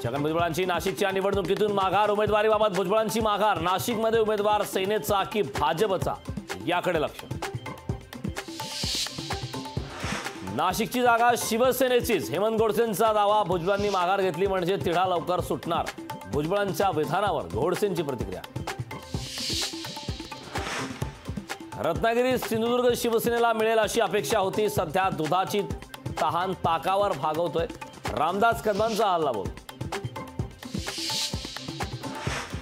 छगन भुजबळांची नाशिकच्या निवडणुकीतून माघार, उमेदवारीबाबत भुजबळांची माघार, नाशिकमध्ये उमेदवार सेनेचा की भाजपचा याकडे लक्ष. नाशिकची जागा शिवसेनेचीच, हेमंत गोडसेंचा दावा. भुजबळांनी माघार घेतली म्हणजे तिढा लवकर सुटणार, भुजबळांच्या विधानावर घोडसेंची प्रतिक्रिया. रत्नागिरी सिंधुदुर्ग शिवसेनेला मिळेल अशी अपेक्षा होती, सध्या दुधाची तहान ताकावर भागवतोय. रामदास कदमांचा हल्लाबोल.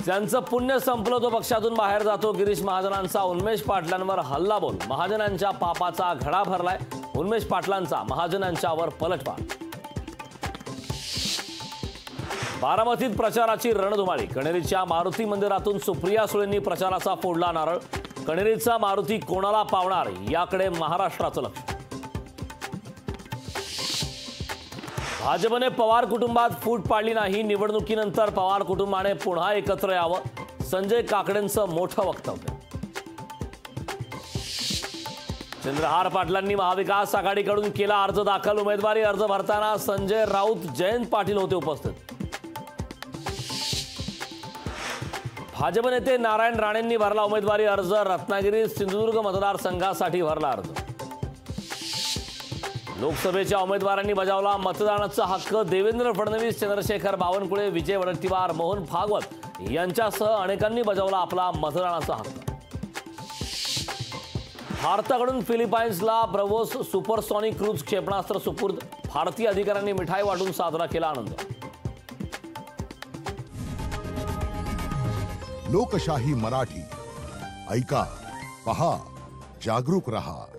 ज्यांचं पुण्य संपलं तो पक्षातून बाहेर जातो, गिरीश महाजनांचा उन्मेष पाटलांवर हल्लाबोल. महाजनांच्या पापाचा घडा भरलाय, उन्मेष पाटलांचा महाजनांच्यावर पलटवार. बारामतीत प्रचाराची रणधुमाळी. कणेरीच्या मारुती मंदिरातून सुप्रिया सुळेंनी प्रचाराचा फोडला नारळ. कणेरीचा मारुती कोणाला पावणार याकडे महाराष्ट्राचं लक्ष. भाजपने पवार कुटुंबात फूट पाडली नाही, निवडणुकीनंतर पवार कुटुंबाने पुन्हा एकत्र यावं, संजय काकडेंचं मोठं वक्तव्य. चंद्रहार पाटलांनी महाविकास आघाडीकडून केला अर्ज दाखल. उमेदवारी अर्ज भरताना संजय राऊत, जयंत पाटील होते उपस्थित. भाजप नेते नारायण राणेंनी भरला उमेदवारी अर्ज. रत्नागिरी सिंधुदुर्ग मतदारसंघासाठी भरला अर्ज. लोकसभेच्या उमेदवारांनी बजावला मतदानाचा हक्क. देवेंद्र फडणवीस, चंद्रशेखर बावनकुळे, विजय वडेट्टीवार, मोहन भागवत यांच्यासह अनेकांनी बजावला आपला मतदानाचा हक्क. भारताकडून फिलिपाईन्सला ब्रव्होस सुपरसॉनिक क्रूझ क्षेपणास्त्र सुपूर्द. भारतीय अधिकाऱ्यांनी मिठाई वाटून साजरा केला आनंद. लोकशाही मराठी ऐका, पहा, जागरूक रहा.